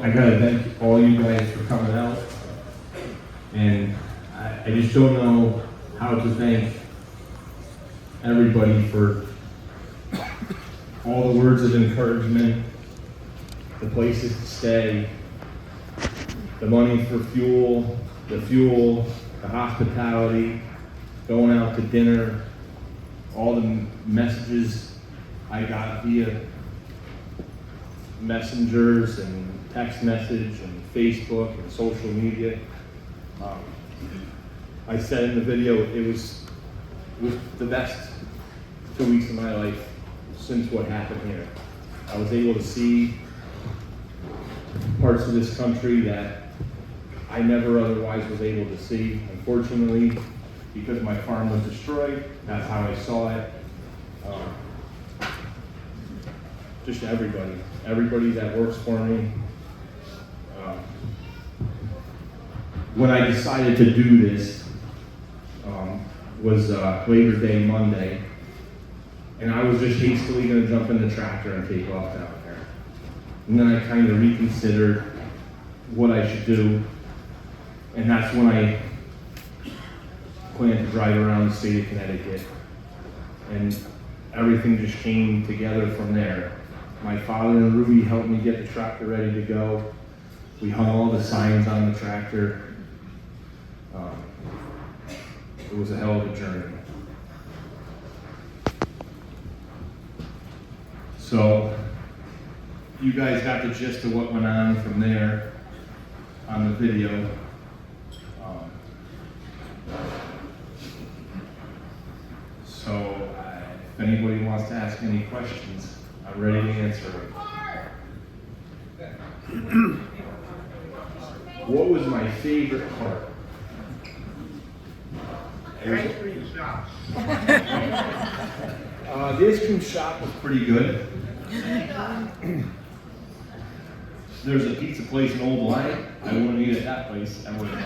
I gotta thank all you guys for coming out, and I just don't know how to thank everybody for all the words of encouragement, the places to stay, the money for fuel, the hospitality, going out to dinner, all the messages I got via messengers and text message and Facebook and social media. I said in the video, it was the best 2 weeks of my life since what happened here. I was able to see parts of this country that I never otherwise was able to see. Unfortunately, because my farm was destroyed, that's how I saw it. Just everybody that works for me. When I decided to do this, was Labor Day Monday, and I was just hastily going to jump in the tractor and take off down there. And then I kind of reconsidered what I should do, and that's when I planned to drive around the state of Connecticut, and everything just came together from there. My father and Ruby helped me get the tractor ready to go. We hung all the signs on the tractor. It was a hell of a journey. So, you guys got the gist of what went on from there on the video. So, if anybody wants to ask any questions, I'm ready to answer them. What was my favorite part? The ice cream shop. The ice cream shop was pretty good. There's a pizza place in Old Line. I wouldn't eat at that place. I wouldn't.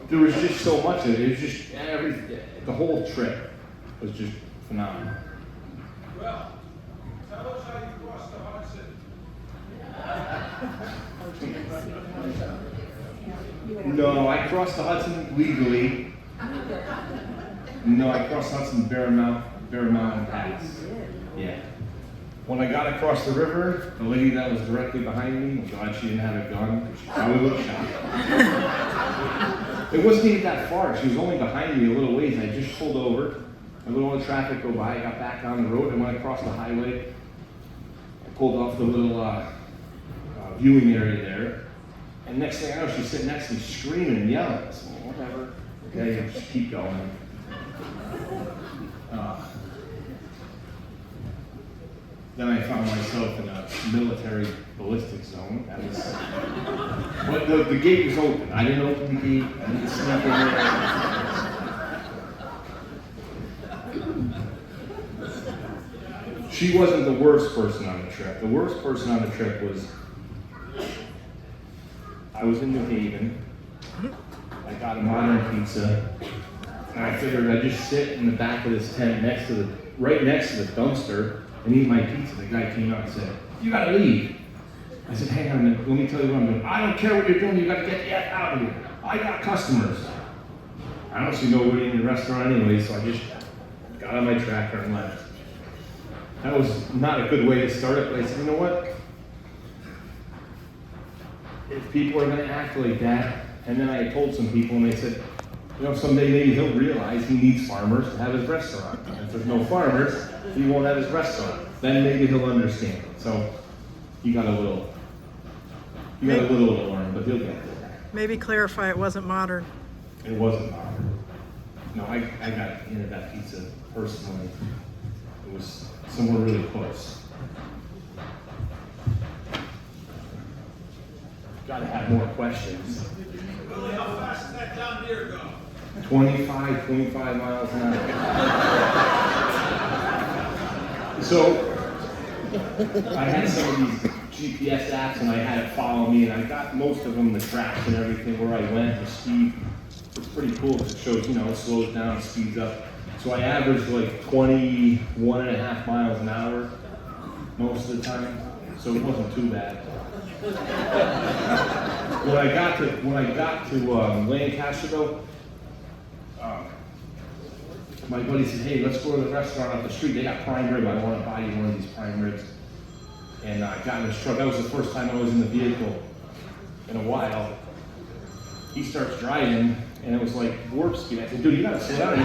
There was just so much of it. It was just the whole trip was just phenomenal. Well, tell us how you crossed the Hudson. No, I crossed the Hudson legally. No, I crossed the Hudson Bear Mountain Pass. Yeah. When I got across the river, the lady that was directly behind me, I'm glad she didn't have a gun, because she probably would have shot. It wasn't even that far. She was only behind me a little ways. I just pulled over. I let all the traffic go by. I got back on the road. I went across the highway. I pulled off the little viewing area there. And next thing I know, she's sitting next to me screaming and yelling. I said, well, whatever. Okay, just keep going. Then I found myself in a military ballistic zone. But the gate was open. I didn't open the gate. I didn't sneak in there. She wasn't the worst person on the trip. The worst person on the trip was, I was in New Haven. I got a modern pizza. And I figured I'd just sit in the back of this tent right next to the dumpster and eat my pizza. The guy came out and said, you gotta leave. I said, hang on a minute, let me tell you what I'm doing. I don't care what you're doing, you gotta get the F out of here. I got customers. I don't see nobody in the restaurant anyway, so I just got on my tractor and left. That was not a good way to start it, but I said, you know what? If people are gonna act like that, and then I told some people and they said, you know, someday maybe he'll realize he needs farmers to have his restaurant. And if there's no farmers, he won't have his restaurant. Then maybe he'll understand. So he got a little to learn, but he'll get there. Maybe clarify it wasn't modern. It wasn't modern. No, I got into that pizza personally. It was somewhere really close. Gotta have more questions. Billy, how fast did that down here go? 25 miles an hour. So, I had some of these GPS apps and I had it follow me, and I got most of them, the tracks and everything, where I went, the speed. It's pretty cool because it shows, you know, it slows down, speeds up. So I averaged like 21.5 miles an hour most of the time, so it wasn't too bad. When I got to Lancaster though, my buddy said, "Hey, let's go to the restaurant up the street. They got prime rib. I want to buy you one of these prime ribs." And I got in his truck. That was the first time I was in the vehicle in a while. He starts driving, and it was like warp speed. I said, "Dude, you gotta slow down.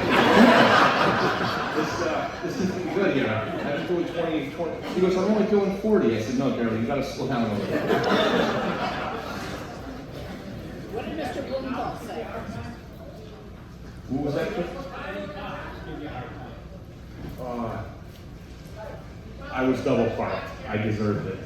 This isn't good here. I'm doing 20. He goes, "I'm only doing 40. I said, "No, Daryl, you gotta slow down a little bit." What did Mr. Blumenthal say? What was that? I was double parked. I deserved it.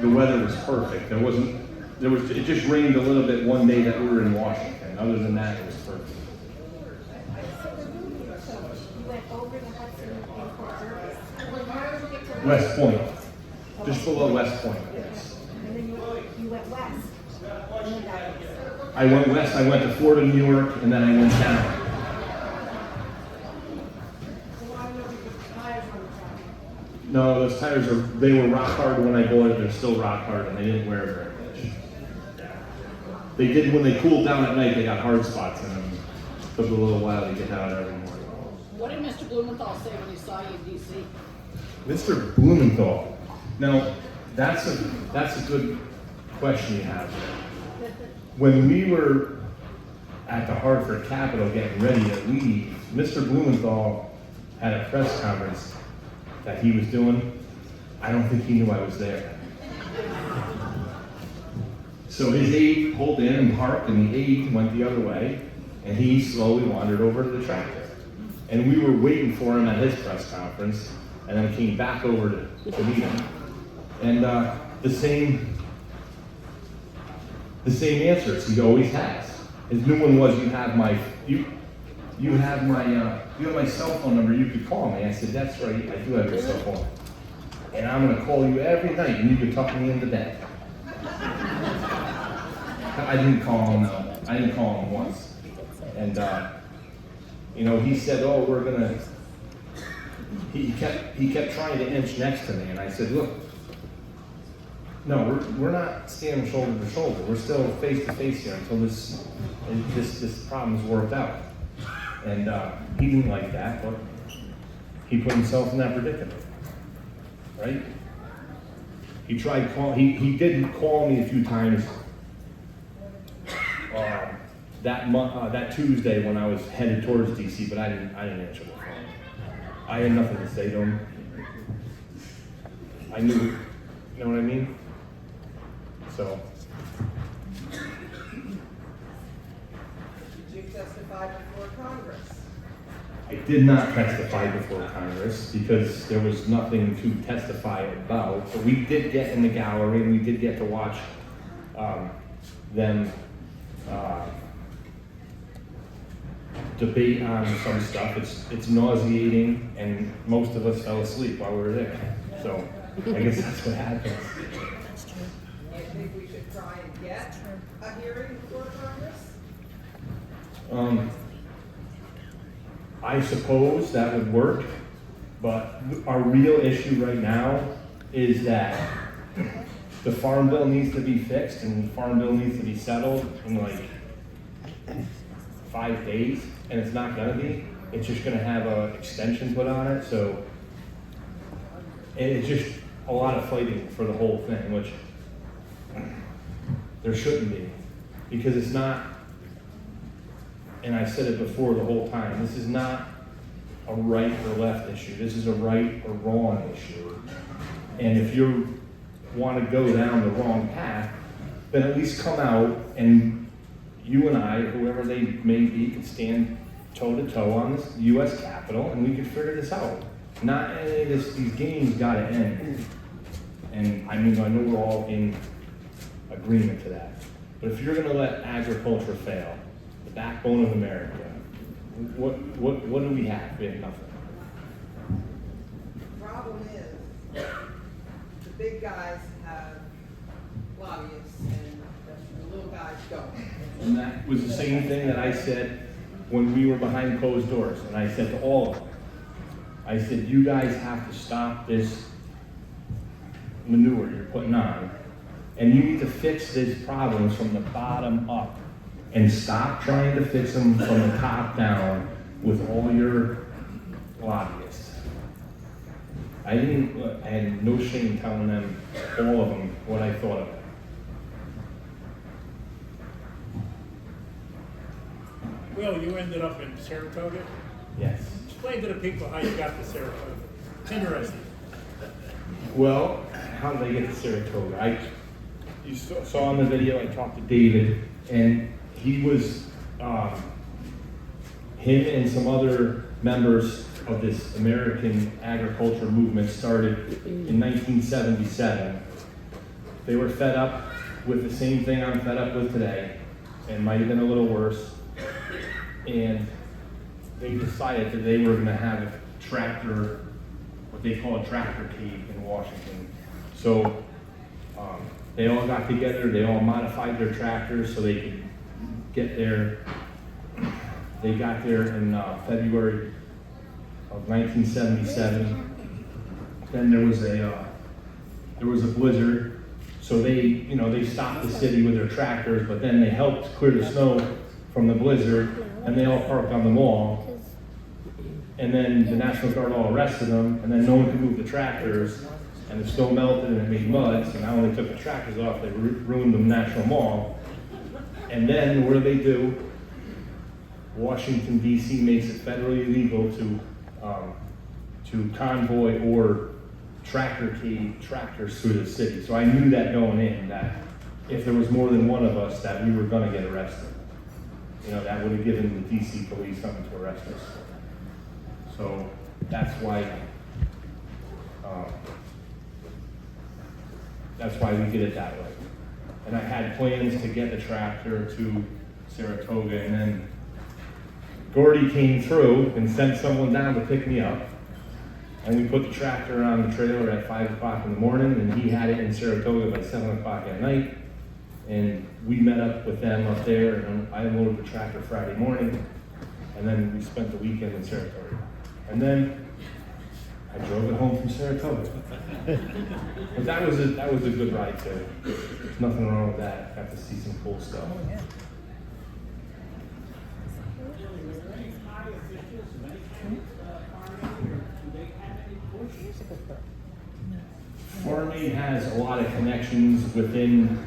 The weather was perfect. It just rained a little bit one day that we were in Washington. Other than that, it was perfect. You went over the Hudson in Fort Jervis. How did you get to West Point. Just below West Point, yes. And then you went west. And then back east. I went west, I went to Florida, New York, and then I went down. So why don't you put tires on the side? No, those tires they were rock hard when I bought it. They're still rock hard, and they didn't wear very much. They did when they cooled down at night. They got hard spots in them. Took a little while to get out every morning. What did Mr. Blumenthal say when he saw you in DC? Mr. Blumenthal. Now, that's a good question you have. When we were at the Hartford Capitol getting ready to leave, Mr. Blumenthal had a press conference that he was doing. I don't think he knew I was there. So his aide pulled in and parked, and the aide went the other way, and he slowly wandered over to the tractor. And we were waiting for him at his press conference, and then came back over to meet him. And the same answers he always has. His new one was, you have my cell phone number, you could call me. I said, "That's right, I do have your cell phone. And I'm gonna call you every night, and you can tuck me into bed." I didn't call him, no. I didn't call him once. And he said, "Oh, we're gonna," he kept trying to inch next to me, and I said, "Look, no, we're not standing shoulder to shoulder. We're still face to face here until this problem's worked out." And he didn't like that, but he put himself in that predicament, right? He did call me a few times that Tuesday when I was headed towards DC, but I didn't answer the phone. I had nothing to say to him. I knew, you know what I mean? So. Did you testify before Congress? I did not testify before Congress because there was nothing to testify about. But we did get in the gallery and we did get to watch them debate on some stuff. It's nauseating, and most of us fell asleep while we were there. So I guess that's what happens. Do you think we should try and get a hearing before Congress? I suppose that would work, but our real issue right now is that the Farm Bill needs to be fixed, and the Farm Bill needs to be settled in like 5 days, and it's not gonna be. It's just gonna have an extension put on it, so it's just a lot of fighting for the whole thing, which there shouldn't be, because it's not. And I said it before the whole time, this is not a right or left issue. This is a right or wrong issue. And if you want to go down the wrong path, then at least come out and you and I, whoever they may be, can stand toe to toe on this U.S. Capitol, and we can figure this out. Not any of this, these games got to end. And I mean, I know we're all in agreement to that. But if you're going to let agriculture fail, the backbone of America, what do we have? We have nothing. The problem is, the big guys have lobbyists, and the little guys guys don't. And that was the same thing that I said when we were behind closed doors. And I said to all of them, I said, you guys have to stop this manure you're putting on. And you need to fix these problems from the bottom up. And stop trying to fix them from the top down with all your lobbyists. I had no shame telling them, all of them, what I thought of it. Will, you ended up in Saratoga. Yes. Explain to the people how you got to Saratoga. It's interesting. Well, how did I get to Saratoga? You saw in the video, I talked to David, and he was, him and some other members of this American agriculture movement started in 1977. They were fed up with the same thing I'm fed up with today, and might have been a little worse. And they decided that they were gonna have a tractor, what they call a tractor cave in Washington. So they all got together, they all modified their tractors so they could get there. They got there in February of 1977. Then there was a blizzard, so they stopped the city with their tractors, but then they helped clear the snow from the blizzard, and they all parked on the mall. And then the National Guard all arrested them, and then no one could move the tractors, and the snow melted and it made mud, so not only took the tractors off, they ruined the National Mall. And then what do? Washington DC makes it federally illegal to convoy or tractor cave tractors through the city. So I knew that going in, that if there was more than one of us, that we were gonna get arrested. That would have given the DC police something to arrest us for. So that's why we did it that way. And I had plans to get the tractor to Saratoga, and then Gordy came through and sent someone down to pick me up. And we put the tractor on the trailer at 5 o'clock in the morning, and he had it in Saratoga by 7 o'clock at night. And we met up with them up there, and I unloaded the tractor Friday morning, and then we spent the weekend in Saratoga. And then I drove it home from Saratoga. But that was a good ride too. There's nothing wrong with that. Got to see some cool stuff. Farm Aid has a lot of connections within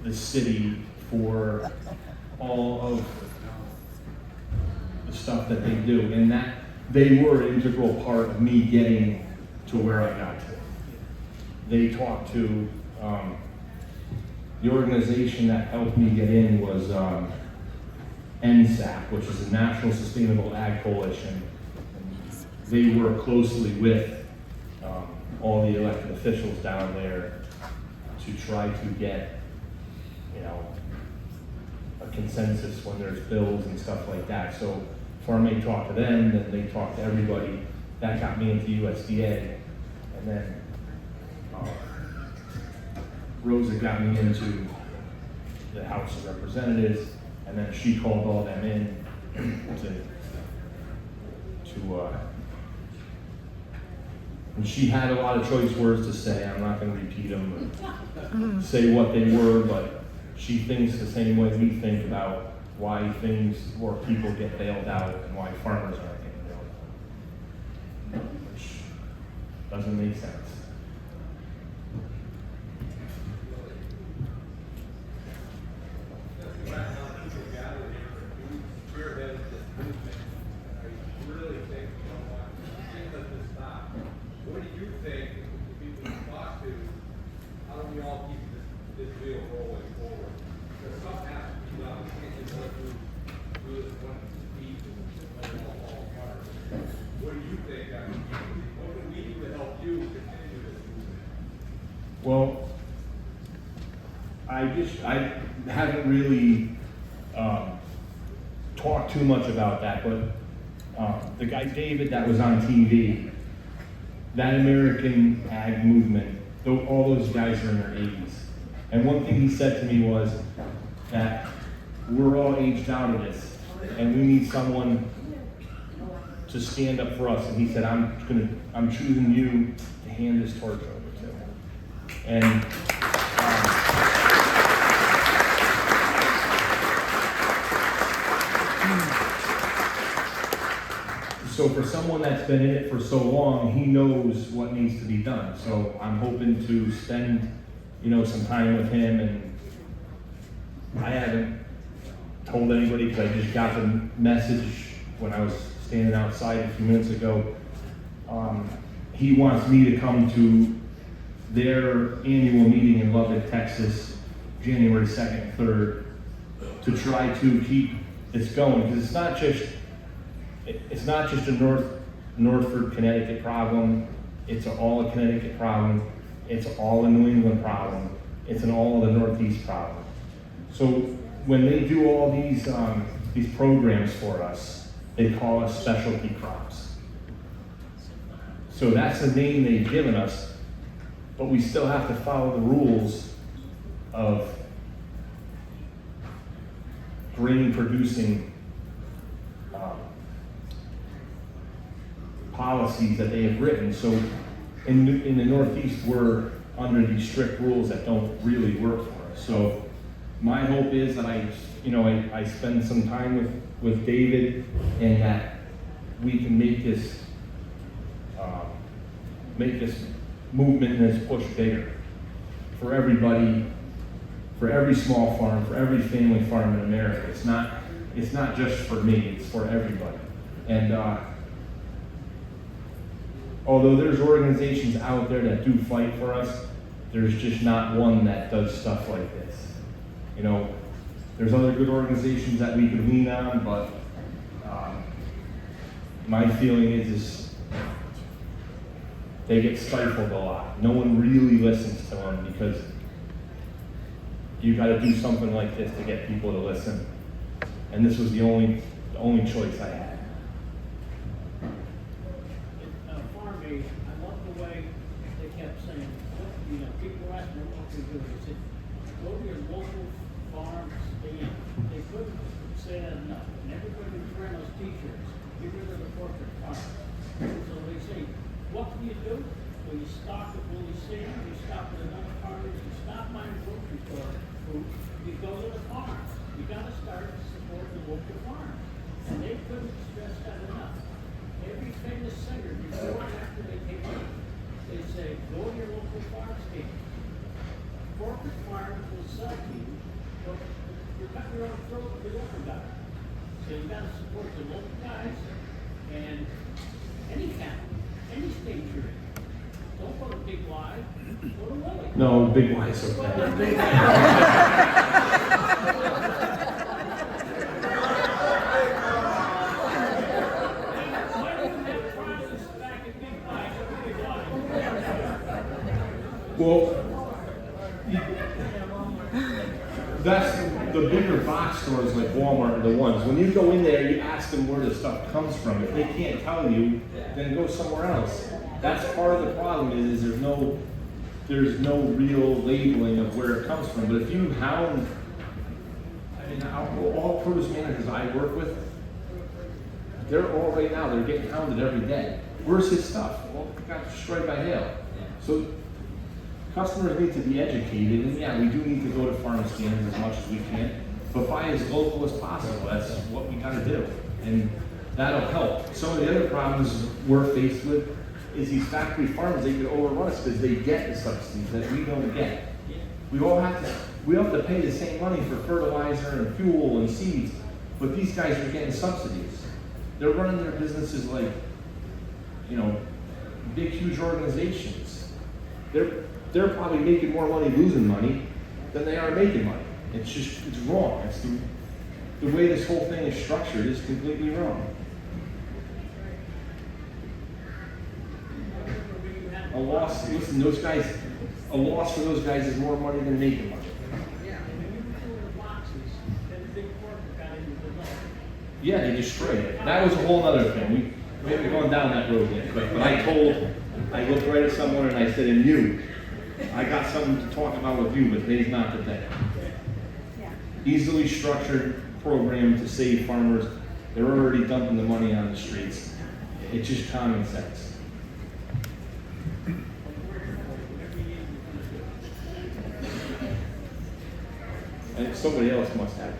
the city for all of the stuff that they do, and that they were an integral part of me getting to where I got to. They talked to the organization that helped me get in was NSAC, which is the National Sustainable Ag Coalition. They work closely with all the elected officials down there to try to get, a consensus when there's bills and stuff like that. So Farm Aid talked to them, then they talked to everybody. That got me into USDA, and then Rosa got me into the House of Representatives, and then she called all them in and she had a lot of choice words to say. I'm not going to repeat them or say what they were, but she thinks the same way we think about why things or people get bailed out and why farmers aren't getting bailed out, which doesn't make sense. What do you think, the people you talk to, how do we all keep this wheel rolling forward? Because something has to be done, we can't just go through this one speed and let it all apart. What do you think, what can we do to help you continue this movement? Well, I haven't really talked too much about that, but the guy David that was on TV, that American ag movement, all those guys are in their 80s. And one thing he said to me was that we're all aged out of this, and we need someone to stand up for us. And he said, I'm choosing you to hand this torch over to. And so for someone that's been in it for so long, he knows what needs to be done. So I'm hoping to spend, some time with him. And I haven't told anybody because I just got the message when I was standing outside a few minutes ago. He wants me to come to their annual meeting in Lubbock, Texas, January 2nd and 3rd, to try to keep this going, because it's not just a Northford, Connecticut problem. It's all a Connecticut problem. It's all a New England problem. It's an all of the Northeast problem. So when they do all these programs for us, they call us specialty crops. So that's the name they've given us, but we still have to follow the rules of grain producing policies that they have written. So in the Northeast, we're under these strict rules that don't really work for us. So my hope is that I spend some time with David, and that we can make this movement and this push bigger for everybody, for every small farm, for every family farm in America. It's not just for me, it's for everybody. And although there's organizations out there that do fight for us, there's just not one that does stuff like this. There's other good organizations that we could lean on, but my feeling is they get stifled a lot. No one really listens to them, because you got to do something like this to get people to listen. And this was the only choice I had. Farm Aid, I love the way they kept saying, people ask me what we do. They said, go to your local farm stand. They couldn't say that enough. And everybody was wearing those t-shirts. Get rid of the corporate farm. So they say, what can you do? Well, you stop at Willie Sam, you stop at another farmer, you stop by a grocery store, you go to the farm. You got to start to support the local farm. And they couldn't stress that enough. Every famous singer, before and after they take it, they say, go to your local farm stand. Corporate farms will sell to you, but you're cutting your own throat with your local guy. So you got to support the local guys, and any county, any state you're in. Don't go to Big Y, go to Willie. No, Big Y is okay. Well, that's the bigger box stores like Walmart are the ones. When you go in there, you ask them where the stuff comes from. If they can't tell you, then go somewhere else. That's part of the problem is there's no real labeling of where it comes from. But if you hound, all produce managers I work with, they're all right now, they're getting hounded every day. Where's his stuff? Well, it got destroyed by hail. So customers need to be educated, and yeah, we do need to go to farm stands as much as we can, but buy as local as possible. That's what we gotta do, and that'll help. Some of the other problems we're faced with is these factory farms, they could overrun us because they get the subsidies that we don't get. We have to pay the same money for fertilizer and fuel and seeds, but these guys are getting subsidies. They're running their businesses like, big, huge organizations. They're probably making more money losing money than they are making money. It's wrong. It's the way this whole thing is structured is completely wrong. A loss for those guys is more money than making money. Yeah, they destroyed it. That was a whole other thing. We haven't gone down that road yet. But I looked right at someone and I said, and you, I got something to talk about with you, but today's not the day. Easily structured program to save farmers. They're already dumping the money on the streets. It's just common sense. And somebody else must have.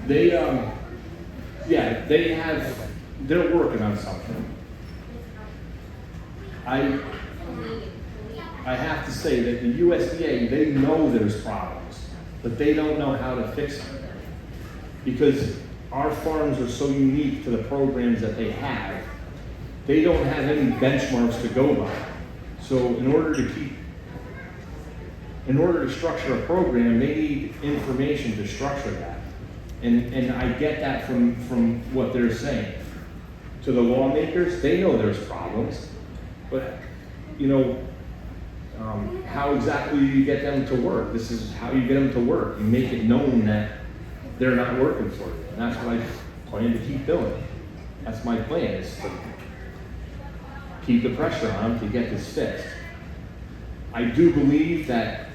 They, yeah, they're working on something. I have to say that the USDA, they know there's problems, but they don't know how to fix them. Because our farms are so unique to the programs that they have, they don't have any benchmarks to go by. So in order to structure a program, they need information to structure that. And I get that from what they're saying. To the lawmakers, they know there's problems, but how exactly do you get them to work? This is how you get them to work. You make it known that they're not working for you. And that's what I plan to keep doing. That's my plan, is to keep the pressure on them to get this fixed. I do believe that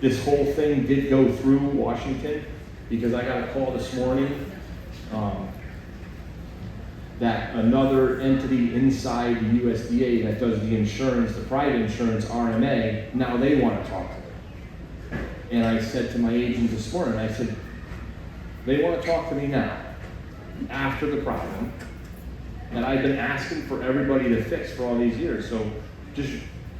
this whole thing did go through Washington, because I got a call this morning that another entity inside the USDA that does the insurance, the private insurance, RMA, now they want to talk to me. And I said to my agent this morning, I said, they want to talk to me now, after the problem that I've been asking for everybody to fix for all these years. So just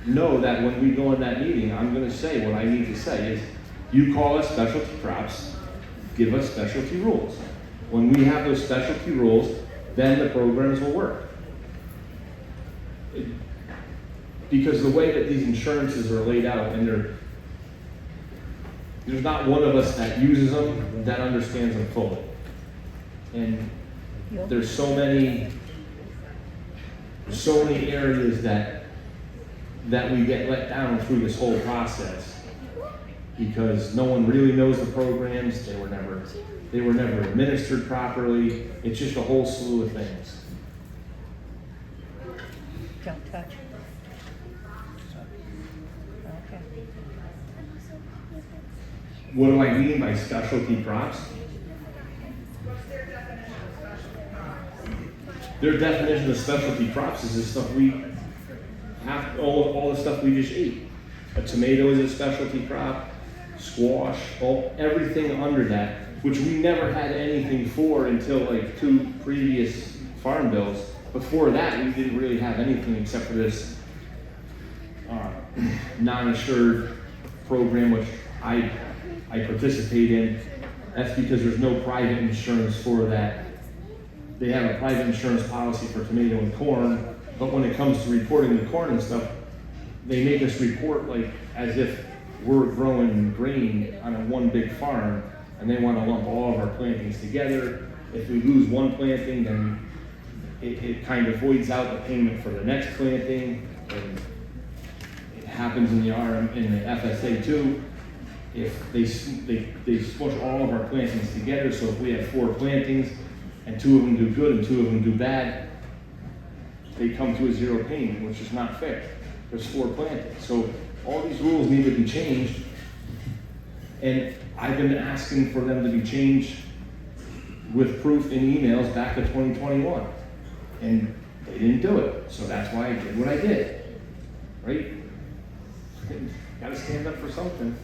know that when we go in that meeting, I'm going to say what I need to say is, you call us specialty crops, give us specialty rules. When we have those specialty rules, then the programs will work. Because the way that these insurances are laid out, and there's not one of us that uses them that understands them fully. And there's so many areas that we get let down through this whole process, because no one really knows the programs. They were never administered properly. It's just a whole slew of things. Don't touch. Okay. What do I mean by specialty crops? Their definition of specialty crops is the stuff we have, all the stuff we just ate. A tomato is a specialty crop, squash, everything under that, which we never had anything for until like 2 previous farm bills. Before that, we didn't really have anything except for this non-assured program, which I participate in. That's because there's no private insurance for that. They have a private insurance policy for tomato and corn, but when it comes to reporting the corn and stuff, they make us report like as if we're growing grain on a one big farm, and they want to lump all of our plantings together. If we lose one planting, then it kind of voids out the payment for the next planting, and it happens in the FSA too. If they smush all of our plantings together, so if we have 4 plantings and 2 of them do good and 2 of them do bad, they come to a 0 payment, which is not fair. There's 4 plantings. So all these rules need to be changed, and I've been asking for them to be changed with proof in emails back to 2021, and they didn't do it. So that's why I did what I did, right? Got to stand up for something.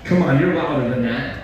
Come on, you're louder than that.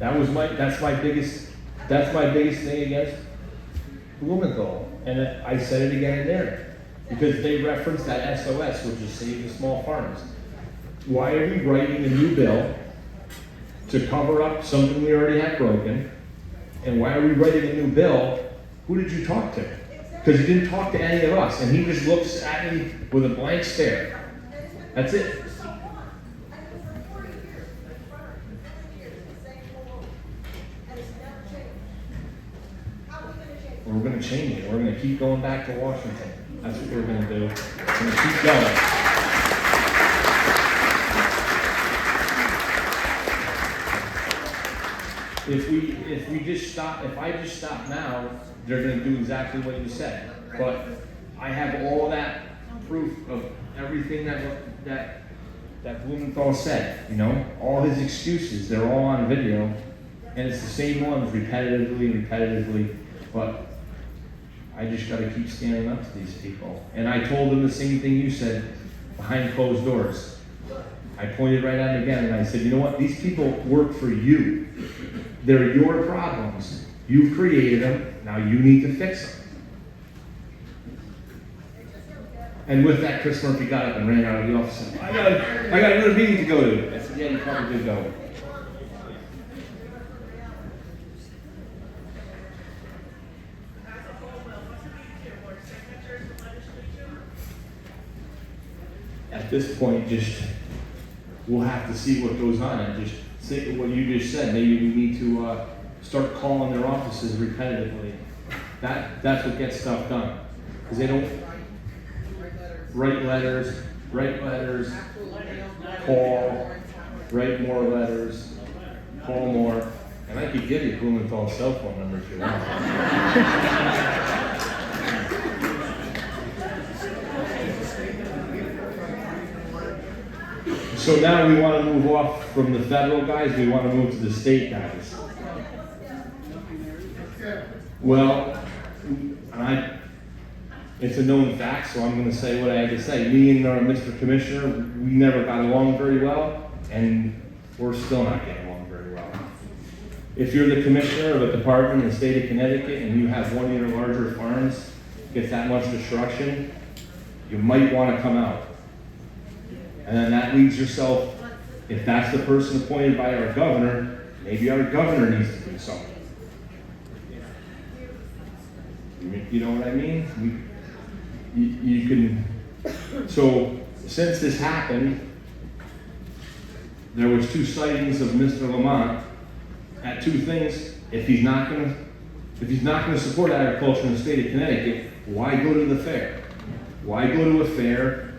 That's my biggest thing against Blumenthal. And I said it again in there. Because they referenced that SOS, which is Save the Small Farmers. Why are we writing a new bill to cover up something we already had broken? And why are we writing a new bill? Who did you talk to? Because he didn't talk to any of us, and he just looks at me with a blank stare. That's it. We're going to change it. We're going to keep going back to Washington. That's what we're going to do. We're going to keep going. If I just stop now, they're going to do exactly what you said. But I have all that proof of everything that Blumenthal said. You know, all his excuses. They're all on video, and it's the same ones repetitively. But I just got to keep standing up to these people. And I told them the same thing you said behind closed doors. I pointed right at them again, and I said, you know what? These people work for you. They're your problems. You've created them. Now you need to fix them. And with that, Chris Murphy got up and ran out of the office and said, I got another meeting to go to. I said, yeah, you probably did go. At this point, we'll have to see what goes on and just say what you just said. Maybe we need to start calling their offices repetitively. That's what gets stuff done. Because they don't write letters, call, write more letters, call more. And I could give you Blumenthal's cell phone number if you want. So now we want to move off from the federal guys, we want to move to the state guys. Well, it's a known fact, so I'm going to say what I have to say. Me and Mr. Commissioner, we never got along very well, and we're still not getting along very well. If you're the commissioner of a department in the state of Connecticut and you have one of your larger farms gets that much destruction, you might want to come out. And then that leaves yourself, if that's the person appointed by our governor, maybe our governor needs to do something. You know what I mean? You can, so since this happened, there was 2 sightings of Mr. Lamont at 2 things. If he's not going to support agriculture in the state of Connecticut, why go to the fair? Why go to a fair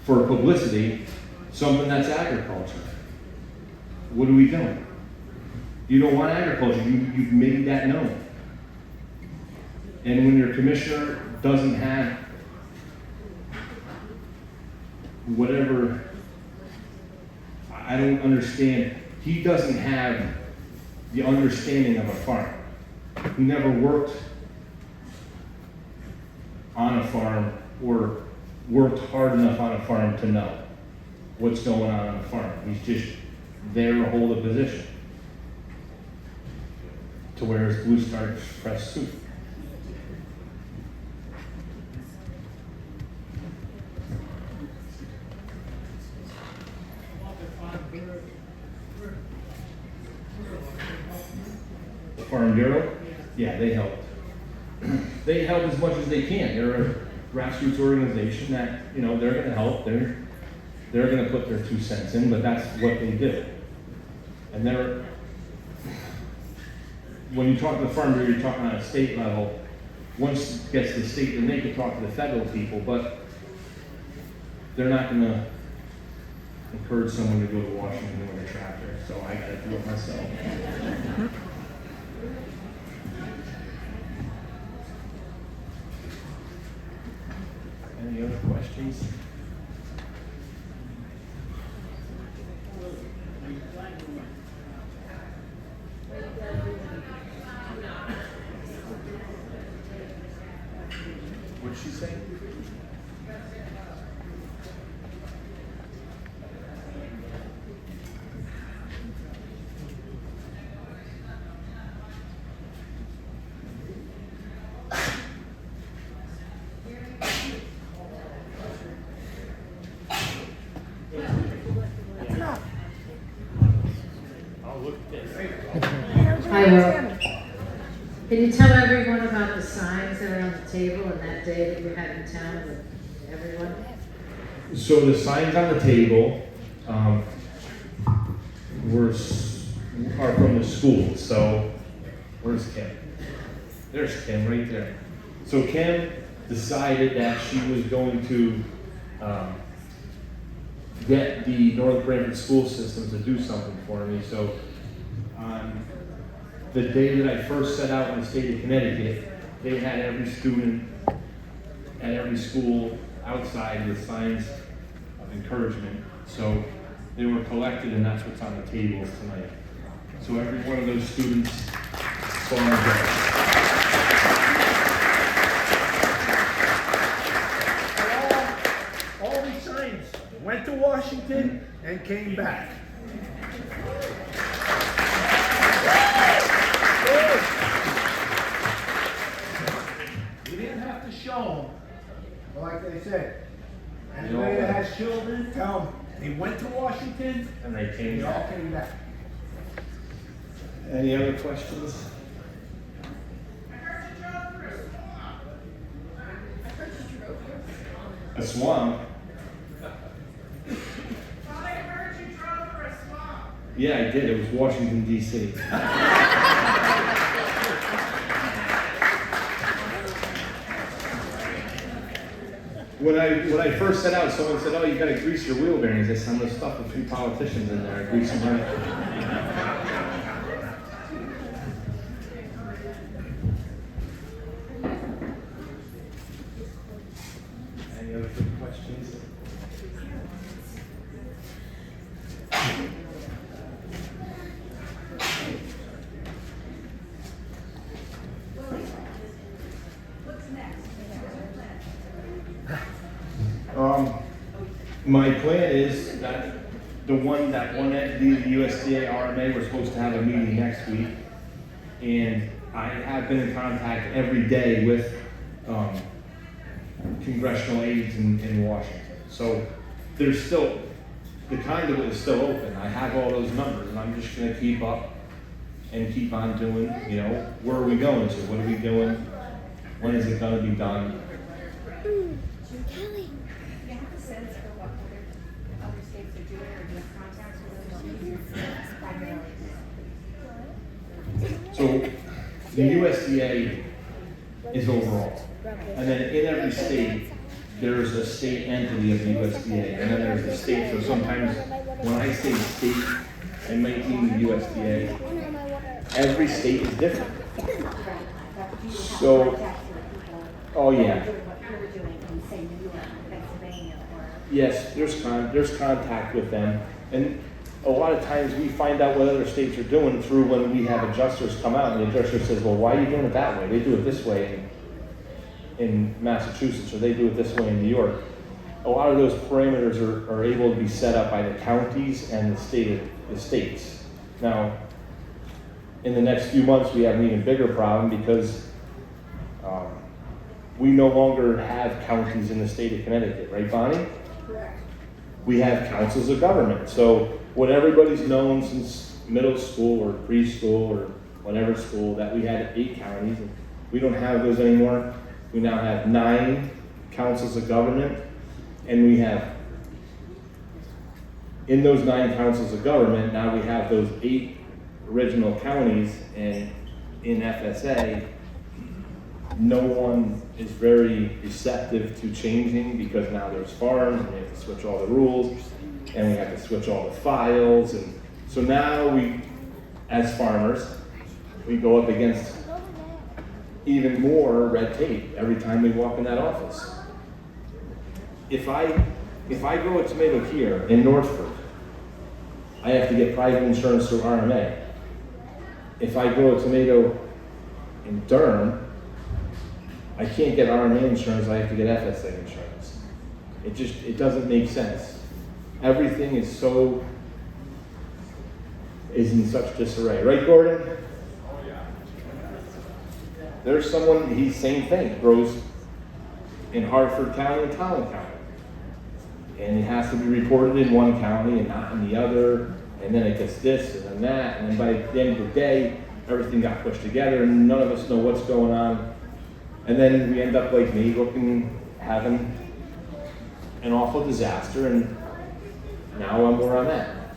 for publicity, something that's agriculture? What are we doing? You don't want agriculture. You've made that known. And when your commissioner doesn't have whatever, I don't understand. He doesn't have the understanding of a farm. He never worked on a farm or worked hard enough on a farm to know what's going on the farm. He's just there to hold a position, to wear his blue starch press suit. The Farm Bureau? Yeah, they help. They help as much as they can. They're a grassroots organization that, you know, they're going to help. They're going to put their 2 cents in, but that's what they do. And when you talk to the Farm Bureau, you're talking on a state level. Once it gets to the state, then they can talk to the federal people, but they're not going to encourage someone to go to Washington with a tractor, so I got to do it myself. Any other questions? What'd she say? I will. Can you tell everyone about the signs that are on the table and that day that you had in town with everyone? So the signs on the table, are from the school. So where's Kim? There's Kim right there. So Kim decided that she was going to get the North Branford school system to do something for me. So on the day that I first set out in the state of Connecticut, they had every student at every school outside with signs of encouragement. So they were collected, and that's what's on the tables tonight. So every one of those students saw our All these signs went to Washington and came back. You didn't have to show them, like they said. Anybody that has children, tell them they went to Washington and they came they all back. came back. Any other questions? A swamp? Yeah, I did. It was Washington, D.C. When I first set out, someone said, "Oh, you got to grease your wheel bearings." I said, "I'm going to stuff a few politicians in there. I grease them right." Any other quick questions? My plan is that that one entity, the USDA RMA, we're supposed to have a meeting next week. And I have been in contact every day with congressional aides in Washington. So there's still, the conduit is still open. I have all those numbers, and I'm just gonna keep up and keep on doing, where are we going to? What are we doing? When is it gonna be done? Do you have a sense for what other states are doing, or do you have contacts with them? So the USDA is overall. And then in every state, there's a state entity of the USDA. And then there's the state, so sometimes when I say state, I might mean the USDA. Every state is different. So, oh yeah. Yes, there's contact with them. And a lot of times we find out what other states are doing through when we have adjusters come out, and the adjuster says, "Well, why are you doing it that way? They do it this way in Massachusetts, or they do it this way in New York." A lot of those parameters are able to be set up by the counties and the states. Now, in the next few months, we have an even bigger problem because we no longer have counties in the state of Connecticut, right, Bonnie? Correct. We have councils of government. So what everybody's known since middle school or preschool or whatever school, that we had 8 counties, and we don't have those anymore. We now have 9 councils of government, and we have, in those 9 councils of government, now we have those 8 original counties, and in FSA, no one is very receptive to changing because now there's farms, and we have to switch all the rules, and we have to switch all the files, and so now we, as farmers, we go up against even more red tape every time we walk in that office. If I grow a tomato here in Northford, I have to get private insurance through RMA. If I grow a tomato in Durham, I can't get RMA insurance, I have to get FSA insurance. It doesn't make sense. Everything is in such disarray. Right, Gordon? Oh, yeah. There's someone, he's same thing, grows in Hartford County and Tolland County. And it has to be reported in one county and not in the other, and then it gets this and then that, and then by the end of the day, everything got pushed together and none of us know what's going on. And then we end up like me having an awful disaster, and now I'm where I'm at.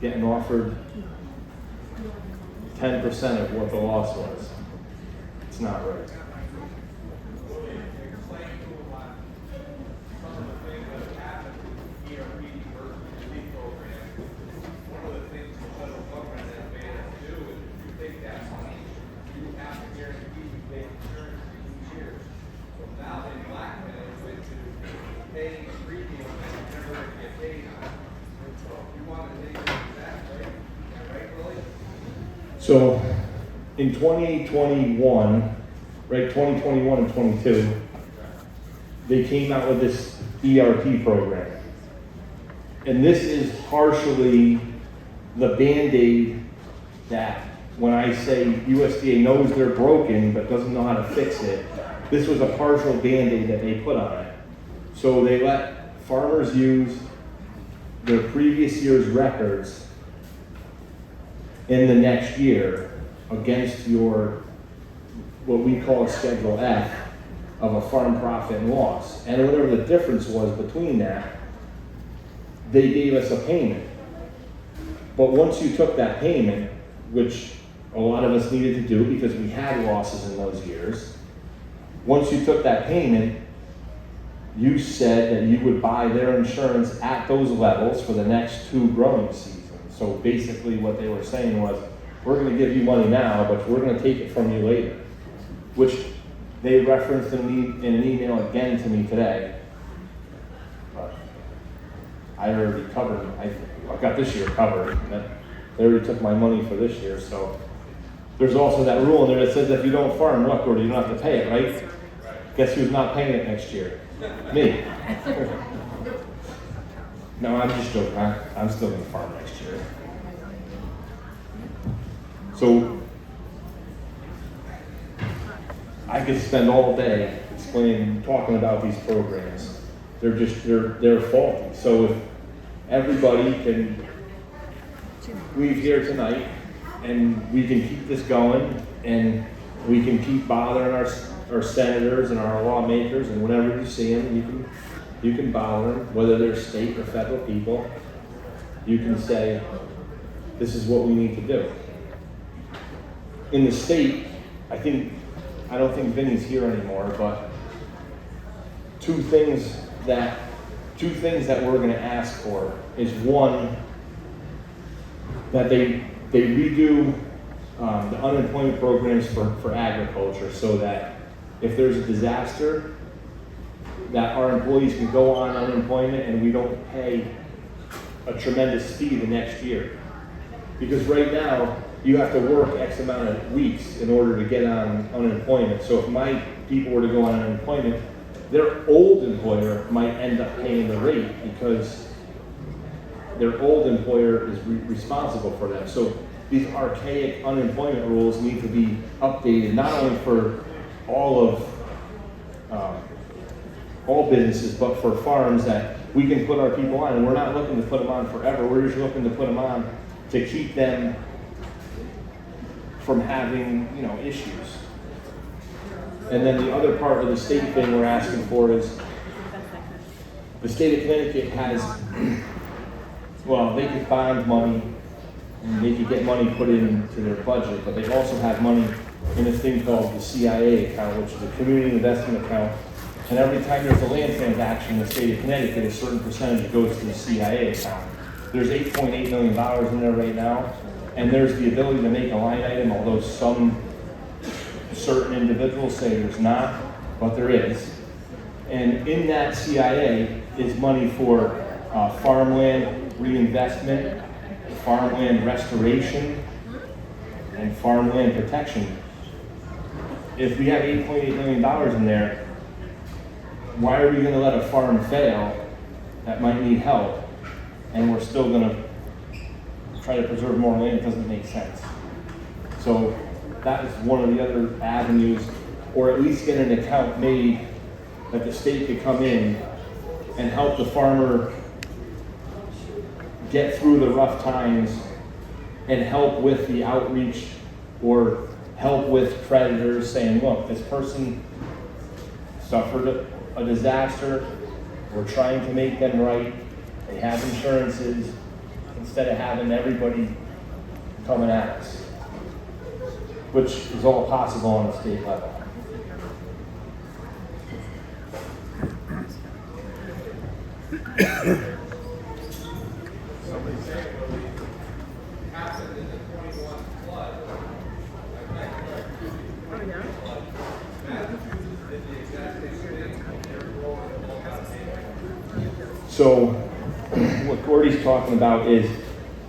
Getting offered 10% of what the loss was. It's not right. So in 2021, right, 2021 and 22, they came out with this ERP program. And this is partially the Band-Aid that when I say USDA knows they're broken but doesn't know how to fix it, this was a partial Band-Aid that they put on it. So they let farmers use their previous year's records in the next year against your, what we call Schedule F of a farm profit and loss. And whatever the difference was between that, they gave us a payment. But once you took that payment, which a lot of us needed to do because we had losses in those years, once you took that payment, you said that you would buy their insurance at those levels for the next 2 growing seasons. So basically what they were saying was, we're gonna give you money now, but we're gonna take it from you later, which they referenced in an email again to me today. But I already covered, I got this year covered. They already took my money for this year, so. There's also that rule in there that says if you don't farm, what, or you don't have to pay it, right? Guess who's not paying it next year? Me. No, I'm just joking. I'm still gonna farm next year. So I could spend all day talking about these programs. They're faulty. So if everybody can leave here tonight and we can keep this going and we can keep bothering our senators and our lawmakers, and whenever you see them, you can bother them, whether they're state or federal people. You can say, this is what we need to do. In the state, I don't think Vinny's here anymore, but two things that we're gonna ask for is, one, that they redo the unemployment programs for agriculture, so that if there's a disaster, that our employees can go on unemployment and we don't pay a tremendous fee the next year. Because right now, you have to work X amount of weeks in order to get on unemployment. So if my people were to go on unemployment, their old employer might end up paying the rate because their old employer is responsible for them. So these archaic unemployment rules need to be updated, not only for all businesses, but for farms that we can put our people on. And we're not looking to put them on forever. We're just looking to put them on to keep them from having, issues. And then the other part of the state thing we're asking for is, the state of Connecticut has, they could bond money and they could get money put into their budget, but they also have money in a thing called the CIA account, which is a community investment account. And every time there's a land transaction in the state of Connecticut, a certain percentage goes to the CIA account. There's $8.8 million in there right now, and there's the ability to make a line item, although some certain individuals say there's not, but there is. And in that CIA is money for farmland reinvestment, farmland restoration, and farmland protection. If we have $8.8 million in there, why are we going to let a farm fail that might need help, and we're still going to try to preserve more land? It doesn't make sense. So that is one of the other avenues, or at least get an account made that the state could come in and help the farmer get through the rough times and help with the outreach or help with creditors saying, look, this person suffered a disaster, we're trying to make them right, they have insurances, instead of having everybody coming at us, which is all possible on the state level. Somebody said, well, it happened in the 21 flood. Like that, flood. Massachusetts did the exact same thing. They're growing all that same. So what Gordy's talking about is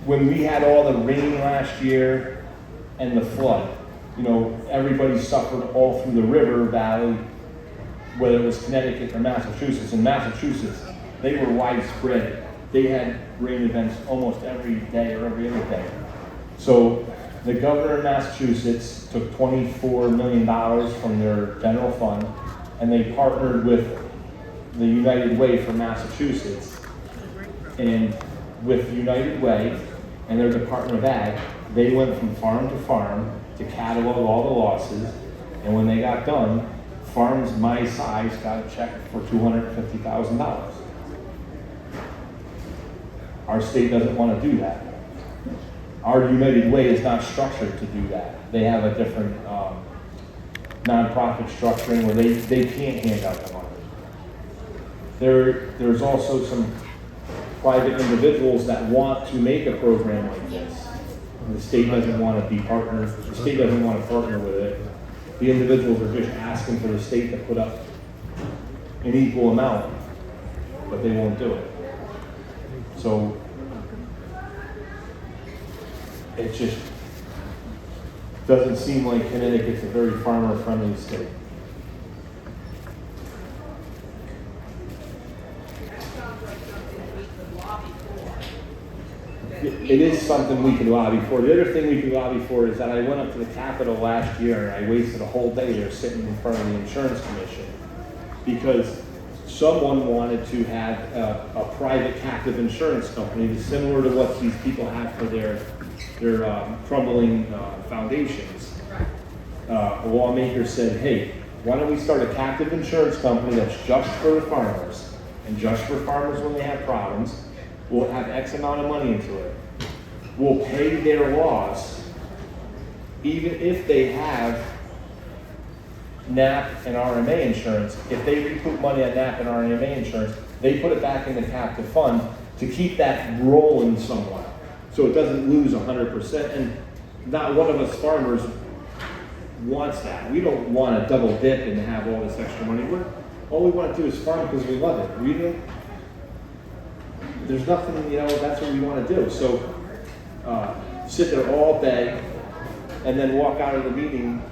when we had all the rain last year and the flood, you know, everybody suffered all through the river valley, whether it was Connecticut or Massachusetts. In Massachusetts, they were widespread. They had rain events almost every day or every other day. So the governor of Massachusetts took $24 million from their general fund, and they partnered with the United Way for Massachusetts. And with United Way and their Department of Ag, they went from farm to farm to catalog all the losses. And when they got done, farms my size got a check for $250,000. Our state doesn't want to do that. Our United Way is not structured to do that. They have a different nonprofit structuring where they can't hand out the money. There's also some private individuals that want to make a program like this. And the state doesn't want to be partners. The state doesn't want to partner with it. The individuals are just asking for the state to put up an equal amount, but they won't do it. So it just doesn't seem like Connecticut's a very farmer-friendly state. It is something we can lobby for. The other thing we can lobby for is that I went up to the Capitol last year and I wasted a whole day there sitting in front of the insurance commission because someone wanted to have a private captive insurance company similar to what these people have for their crumbling foundations. A lawmaker said, hey, why don't we start a captive insurance company that's just for the farmers and just for farmers when they have problems. We'll have X amount of money into it. We'll pay their loss, even if they have NAP and RMA insurance. If they recoup money on NAP and RMA insurance, they put it back in the captive fund to keep that rolling somewhat, so it doesn't lose 100%. And not one of us farmers wants that. We don't want to double dip and have all this extra money. All we want to do is farm because we love it. We don't. There's nothing, that's what we want to do. So sit there all day and then walk out of the meeting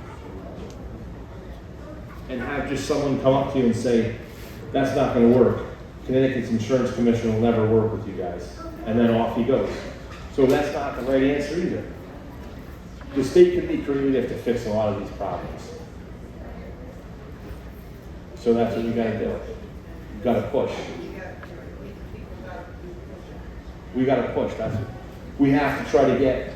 and have just someone come up to you and say, that's not going to work. Connecticut's insurance commission will never work with you guys. And then off he goes. So that's not the right answer either. The state can be creative to fix a lot of these problems. So that's what you got to do. You got to push. We got to push. We have to try to get.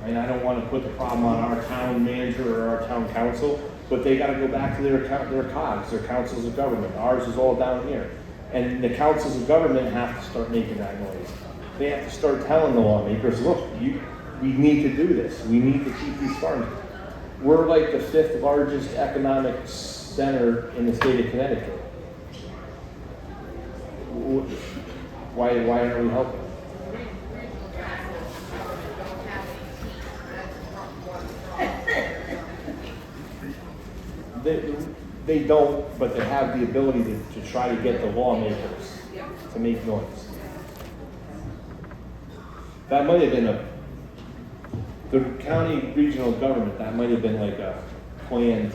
And I don't want to put the problem on our town manager or our town council, but they got to go back to their COGs, their councils of government. Ours is all down here, and the councils of government have to start making that noise. They have to start telling the lawmakers, look, we need to do this. We need to keep these farms. We're like the 5th largest economic center in the state of Connecticut. Why aren't we helping? They don't, but they have the ability to try to get the lawmakers to make noise. That might have been the county regional government, that might have been like a planned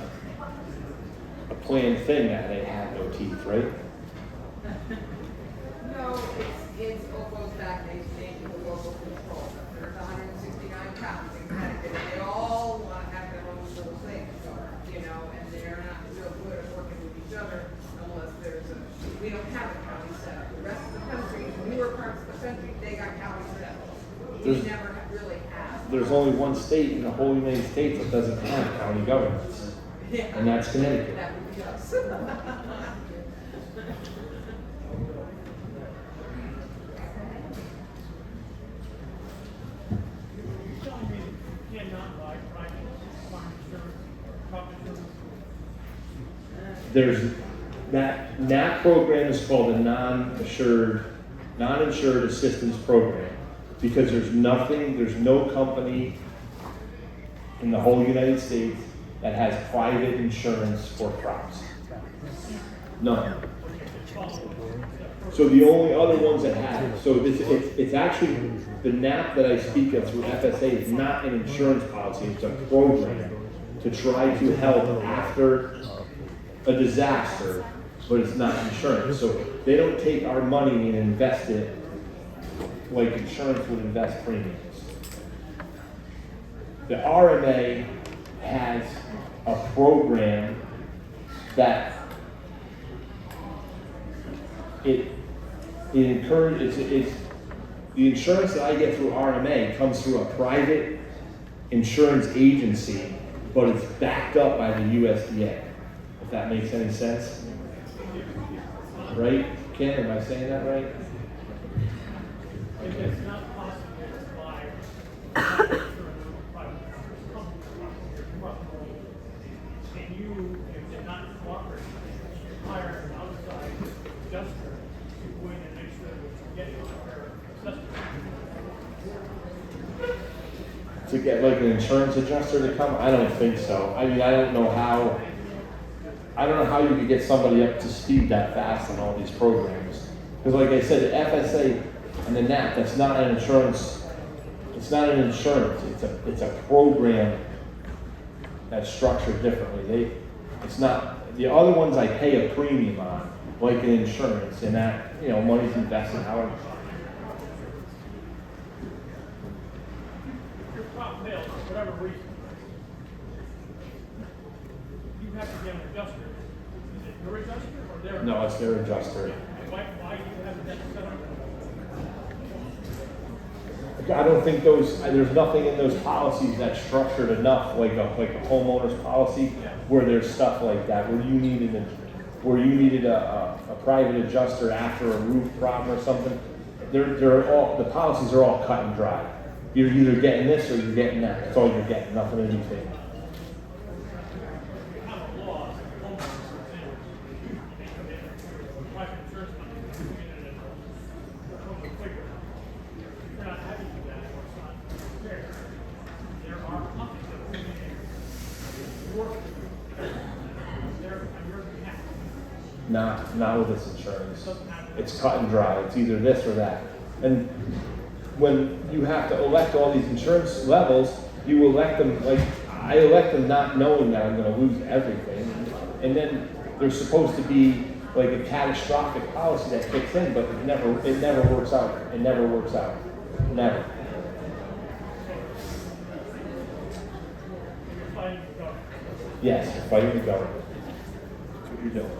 thing that they had no teeth, right? No, it's all goes back, they changed the local control. There's 169 counties in Connecticut, and they all want to have their own little thing, so, and they're not real good at working with each other unless we don't have a county set up. The rest of the country, newer parts of the country, they got county set up. We never really had there's only one state in the whole United States that doesn't have county governments, and that's Connecticut. That would be us. You're telling me that you cannot buy private farm insurance or crop insurance? There's that program is called a non-insured assistance program, because there's no company in the whole United States that has private insurance for crops. None. So the only other ones that have it, so it's actually, the NAP that I speak of through FSA is not an insurance policy, it's a program to try to help after a disaster, but it's not insurance. So they don't take our money and invest it like insurance would invest premiums. The RMA has a program that it encourages, the insurance that I get through RMA comes through a private insurance agency, but it's backed up by the USDA, if that makes any sense. Right? Ken, am I saying that right? If it's not possible to buy private insurance or private company, and you, if they're not cooperating, hire an outside adjuster to go in and make sure that you're getting a fair assessment. To get like an insurance adjuster to come? I don't think so. I mean, I don't know how you could get somebody up to speed that fast on all these programs. Because like I said, the FSA and the NAP, that's not an insurance, it's not an insurance, it's a program that's structured differently. It's not, the other ones I pay a premium on, like an insurance, and that, you know, money's invested however. Your crop fails for whatever reason, you have to get an adjuster. Is it your adjuster or their? No, it's their adjuster. And why do you have that set up? I don't think there's nothing in those policies that's structured enough, like a homeowner's policy, where there's stuff like that, where you needed a private adjuster after a roof problem or something. The policies are all cut and dry. You're either getting this or you're getting that. That's all you're getting, nothing in between. Not with this insurance. It's cut and dry. It's either this or that. And when you have to elect all these insurance levels, you elect them, like I elect them not knowing that I'm going to lose everything. And then there's supposed to be like a catastrophic policy that kicks in, but it never works out. It never works out. Never. Yes, you're fighting the government. That's what you're doing.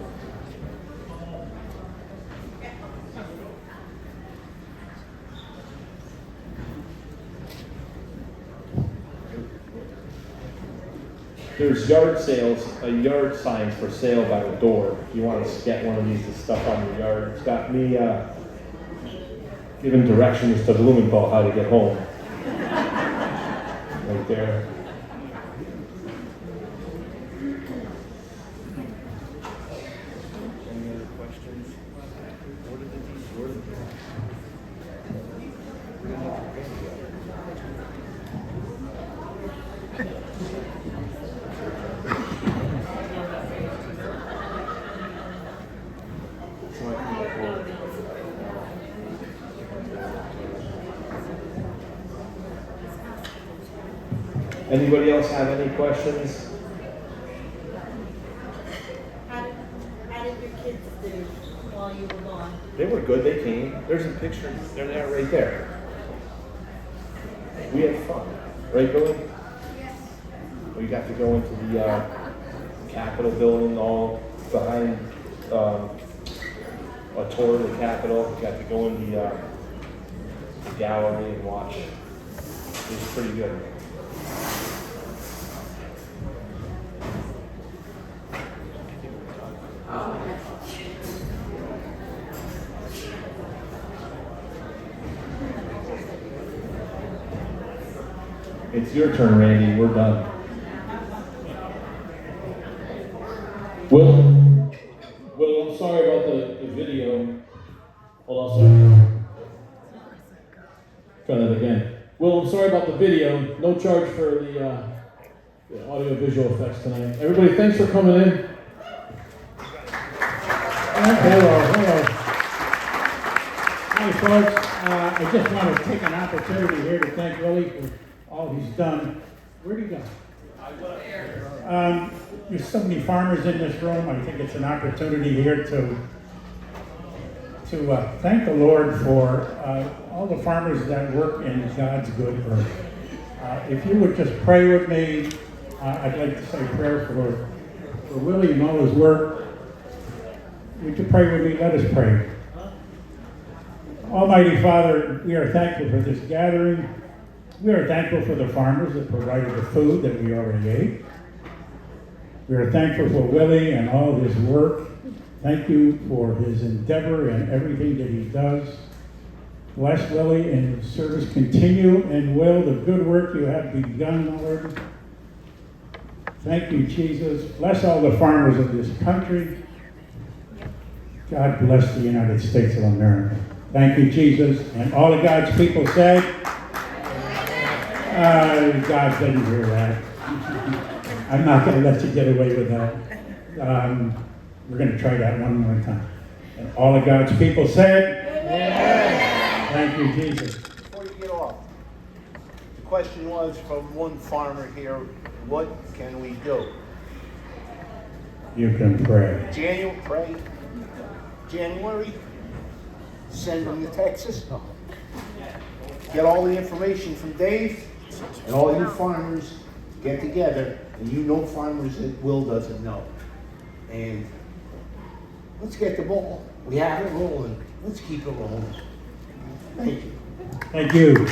There's yard signs for sale by the door. If you want to get one of these to stuff on your yard, it's got me giving directions to Blumenthal how to get home. Right there. Any other questions? What did these words? Anybody else have any questions? How did your kids do while you were gone? They were good. They came. There's a picture. They're there, right there. We had fun, right, Billy? Yes. We got to go into the Capitol building, all behind a tour of the Capitol. We got to go in the gallery and watch is pretty good. It's your turn, Randy. We're done. Will, I'm sorry about the video. Hold on a second. Try that again. Will, I'm sorry about the video. No charge for the audio visual effects tonight. Everybody, thanks for coming in. Hello. Hi, folks. I just want to take an opportunity here to thank Willie for all he's done. Where'd he go? There's so many farmers in this room. I think it's an opportunity here to thank the Lord for all the farmers that work in God's good earth. If you would just pray with me, I'd like to say a prayer for Willie and all his work. Would you pray with me? Let us pray. Almighty Father, we are thankful for this gathering. We are thankful for the farmers that provided the food that we already ate. We are thankful for Willie and all his work. Thank you for his endeavor and everything that he does. Bless Willie and his service. Continue and will the good work you have begun, Lord. Thank you, Jesus. Bless all the farmers of this country. God bless the United States of America. Thank you, Jesus. And all of God's people said, God didn't hear that. I'm not going to let you get away with that. We're going to try that one more time. And all of God's people said, amen. Thank you, Jesus. Before you get off, the question was from one farmer here, what can we do? You can pray. January, send them to Texas. Get all the information from Dave, and all you farmers get together, and you know farmers that Will doesn't know. And let's get the ball. We have it rolling. Let's keep it rolling. Thank you. Thank you.